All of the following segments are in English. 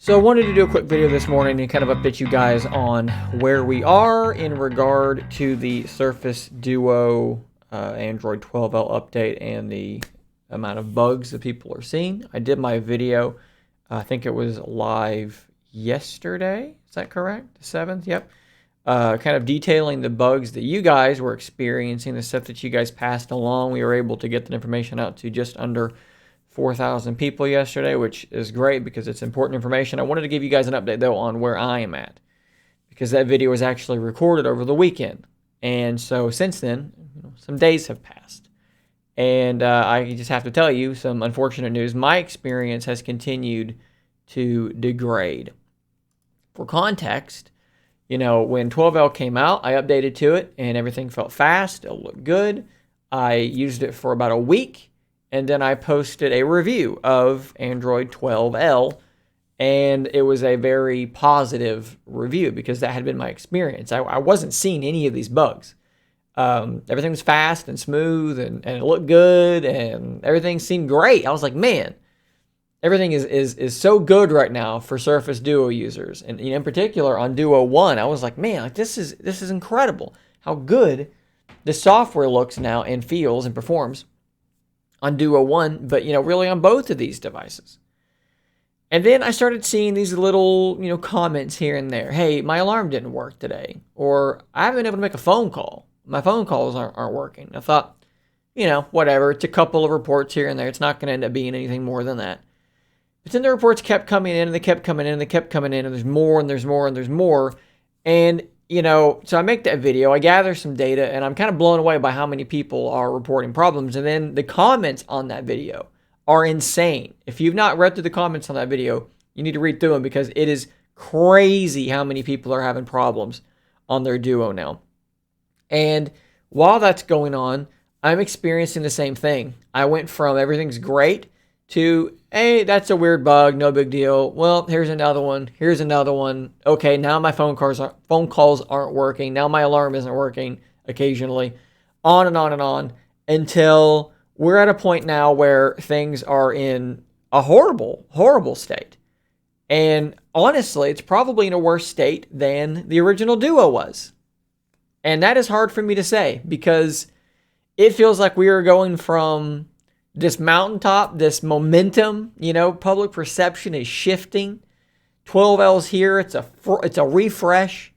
So I wanted to do a quick video this morning and kind of update you guys on where we are in regard to the Surface Duo Android 12L update and the amount of bugs that people are seeing. I did my video, I think it was live yesterday. Is that correct? The 7th? Yep. Kind of detailing the bugs that you guys were experiencing, the stuff that you guys passed along. We were able to get the information out to just under 4,000 people yesterday, which is great because it's important information. I wanted to give you guys an update, though, on where I am at, because that video was actually recorded over the weekend. And so since then, some days have passed. And I just have to tell you some unfortunate news. My experience has continued to degrade. For context, when 12L came out, I updated to it, and everything felt fast. It looked good. I used it for about a week. And then I posted a review of Android 12L, and it was a very positive review because that had been my experience. I wasn't seeing any of these bugs. Everything was fast and smooth, and it looked good, and everything seemed great. I was like, man, everything is so good right now for Surface Duo users. And in particular on Duo 1, I was like, man, this is incredible how good the software looks now and feels and performs on Duo 1, but really on both of these devices. And then I started seeing these little comments here and there. Hey, my alarm didn't work today, or I haven't been able to make a phone call. My phone calls aren't working. I thought, whatever. It's a couple of reports here and there. It's not going to end up being anything more than that. But then the reports kept coming in, and they kept coming in, and they kept coming in, and there's more, and there's more, and there's more. And so I make that video, I gather some data, and I'm kind of blown away by how many people are reporting problems. And then the comments on that video are insane. If you've not read through the comments on that video, you need to read through them because it is crazy how many people are having problems on their Duo now. And while that's going on, I'm experiencing the same thing. I went from everything's great to, hey, that's a weird bug, no big deal. Well, here's another one. Here's another one. Okay, now my phone calls aren't working. Now my alarm isn't working occasionally. On and on and on until we're at a point now where things are in a horrible, horrible state. And honestly, it's probably in a worse state than the original Duo was. And that is hard for me to say because it feels like we are going from this mountaintop, this momentum, public perception is shifting. 12L's here. It's a refresh.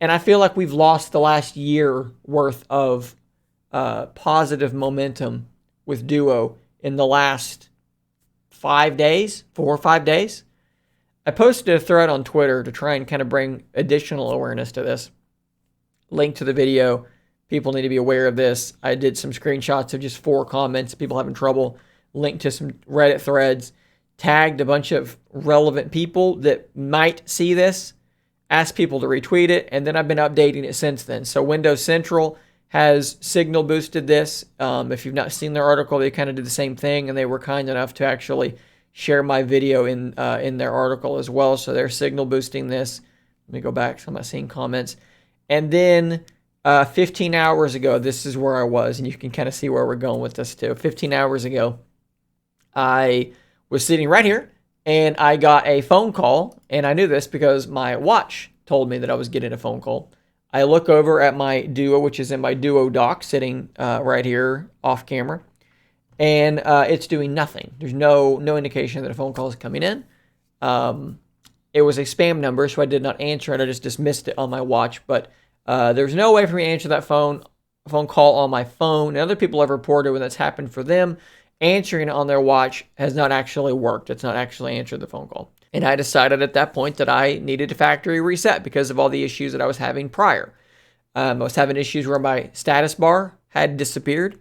And I feel like we've lost the last year worth of positive momentum with Duo in the last 4 or 5 days. I posted a thread on Twitter to try and kind of bring additional awareness to this. Link to the video. People need to be aware of this. I did some screenshots of just 4 comments, people having trouble. Linked to some Reddit threads. Tagged a bunch of relevant people that might see this. Asked people to retweet it. And then I've been updating it since then. So Windows Central has signal boosted this. If you've not seen their article, they kind of did the same thing. And they were kind enough to actually share my video in their article as well. So they're signal boosting this. Let me go back so I'm not seeing comments. And then 15 hours ago, this is where I was, and you can kind of see where we're going with this too. 15 hours ago, I was sitting right here, and I got a phone call, and I knew this because my watch told me that I was getting a phone call. I look over at my Duo, which is in my Duo dock, sitting right here off camera, and it's doing nothing. There's no indication that a phone call is coming in. It was a spam number, so I did not answer it. I just dismissed it on my watch, but there's no way for me to answer that phone call on my phone. And other people have reported when that's happened for them. Answering it on their watch has not actually worked. It's not actually answered the phone call. And I decided at that point that I needed to factory reset because of all the issues that I was having prior. I was having issues where my status bar had disappeared.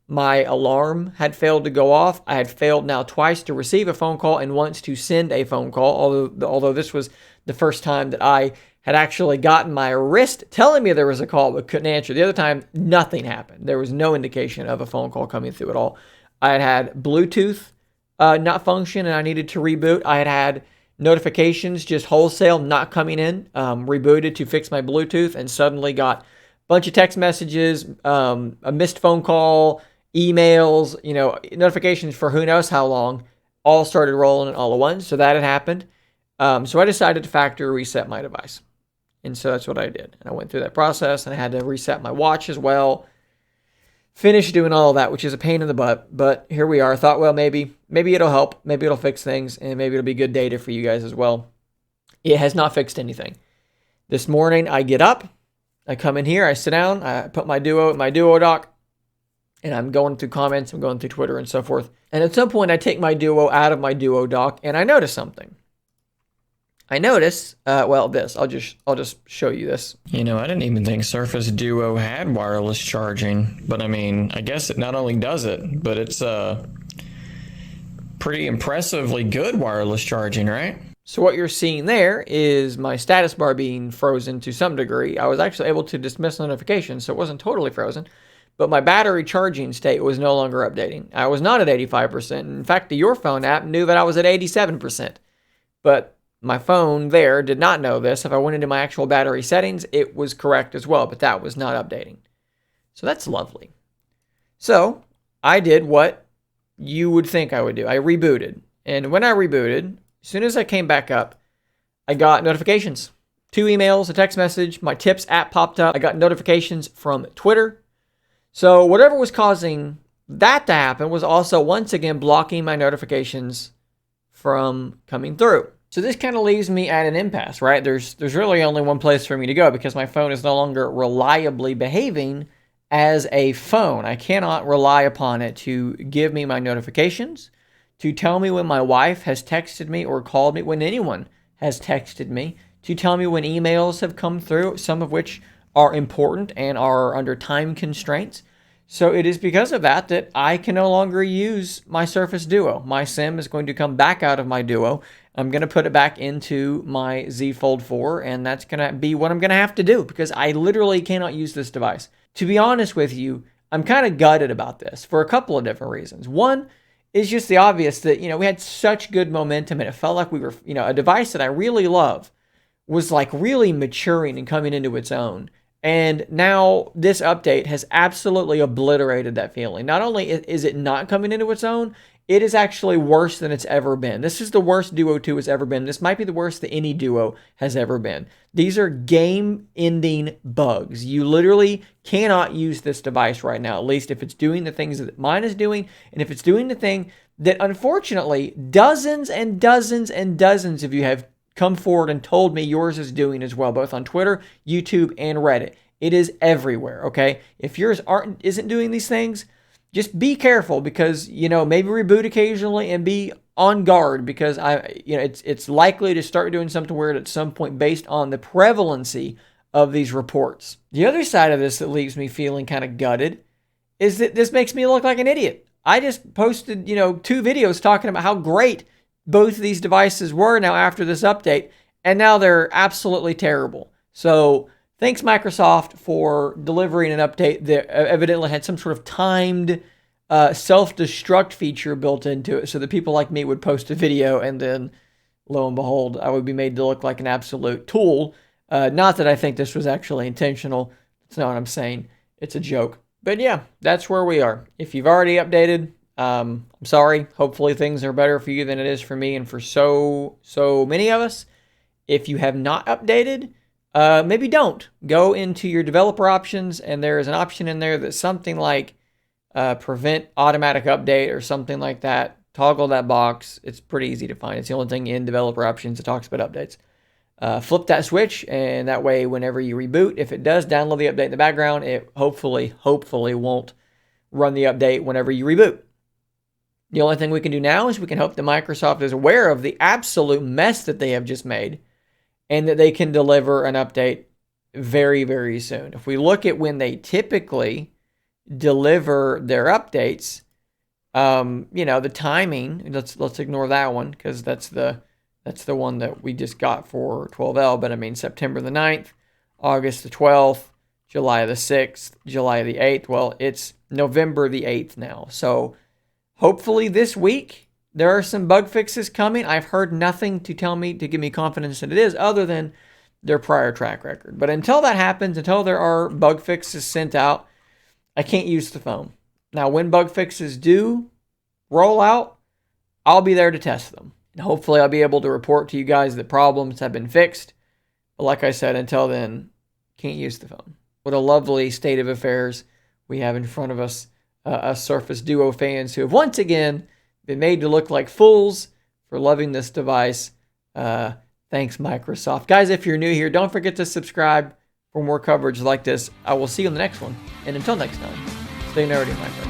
My alarm had failed to go off. I had failed now twice to receive a phone call and once to send a phone call, although this was the first time that I had actually gotten my wrist telling me there was a call but couldn't answer. The other time, nothing happened. There was no indication of a phone call coming through at all. I had Bluetooth not function and I needed to reboot. I had notifications just wholesale not coming in. Rebooted to fix my Bluetooth and suddenly got a bunch of text messages, a missed phone call, emails, notifications for who knows how long, all started rolling all at once. So that had happened. So I decided to factory reset my device. And so that's what I did. And I went through that process, and I had to reset my watch as well. Finished doing all of that, which is a pain in the butt. But here we are. I thought, well, maybe it'll help. Maybe it'll fix things, and maybe it'll be good data for you guys as well. It has not fixed anything. This morning, I get up. I come in here. I sit down. I put my Duo dock. And I'm going through comments. I'm going through Twitter and so forth. And at some point, I take my Duo out of my Duo dock, and I notice something. I notice, this. I'll just show you this. You know, I didn't even think Surface Duo had wireless charging, but I mean, I guess it not only does it, but it's pretty impressively good wireless charging, right? So what you're seeing there is my status bar being frozen to some degree. I was actually able to dismiss notifications, so it wasn't totally frozen, but my battery charging state was no longer updating. I was not at 85%. In fact, the Your Phone app knew that I was at 87%, but my phone there did not know this. If I went into my actual battery settings, it was correct as well, but that was not updating. So that's lovely. So I did what you would think I would do. I rebooted. And when I rebooted, as soon as I came back up, I got notifications. 2 emails, a text message, my Tips app popped up. I got notifications from Twitter. So whatever was causing that to happen was also once again blocking my notifications from coming through. So this kind of leaves me at an impasse, right? There's really only one place for me to go because my phone is no longer reliably behaving as a phone. I cannot rely upon it to give me my notifications, to tell me when my wife has texted me or called me, when anyone has texted me, to tell me when emails have come through, some of which are important and are under time constraints. So it is because of that that I can no longer use my Surface Duo. My SIM is going to come back out of my Duo. I'm going to put it back into my Z Fold 4, and that's going to be what I'm going to have to do because I literally cannot use this device. To be honest with you, I'm kind of gutted about this for a couple of different reasons. One is just the obvious that, we had such good momentum, and it felt like we were, a device that I really love was like really maturing and coming into its own. And now this update has absolutely obliterated that feeling. Not only is it not coming into its own, it is actually worse than it's ever been. This is the worst Duo 2 has ever been. This might be the worst that any Duo has ever been. These are game-ending bugs. You literally cannot use this device right now, at least if it's doing the things that mine is doing, and if it's doing the thing that, unfortunately, dozens and dozens and dozens of you have come forward and told me yours is doing as well, both on Twitter, YouTube, and Reddit. It is everywhere, okay? If yours isn't doing these things, just be careful because, maybe reboot occasionally and be on guard because it's likely to start doing something weird at some point based on the prevalency of these reports. The other side of this that leaves me feeling kind of gutted is that this makes me look like an idiot. I just posted, 2 videos talking about how great both of these devices were now after this update, and now they're absolutely terrible. So thanks, Microsoft, for delivering an update that evidently had some sort of timed self-destruct feature built into it so that people like me would post a video and then, lo and behold, I would be made to look like an absolute tool. Not that I think this was actually intentional. That's not what I'm saying. It's a joke. But yeah, that's where we are. If you've already updated, I'm sorry. Hopefully things are better for you than it is for me and for so many of us. If you have not updated, maybe don't. Go into your developer options, and there is an option in there that's something like prevent automatic update or something like that. Toggle that box. It's pretty easy to find. It's the only thing in developer options that talks about updates. Flip that switch, and that way whenever you reboot, if it does download the update in the background, it hopefully won't run the update whenever you reboot. The only thing we can do now is we can hope that Microsoft is aware of the absolute mess that they have just made and that they can deliver an update very, very soon. If we look at when they typically deliver their updates, the timing, let's ignore that one because that's the one that we just got for 12L. But I mean, September the 9th, August the 12th, July the 6th, July the 8th. Well, it's November the 8th now. So hopefully this week there are some bug fixes coming. I've heard nothing to give me confidence that it is other than their prior track record. But until that happens, until there are bug fixes sent out, I can't use the phone. Now, when bug fixes do roll out, I'll be there to test them. Hopefully I'll be able to report to you guys that problems have been fixed. But like I said, until then, can't use the phone. What a lovely state of affairs we have in front of us. Us Surface Duo fans who have once again been made to look like fools for loving this device. Thanks, Microsoft. Guys, if you're new here, don't forget to subscribe for more coverage like this. I will see you in the next one. And until next time, stay nerdy, my friends.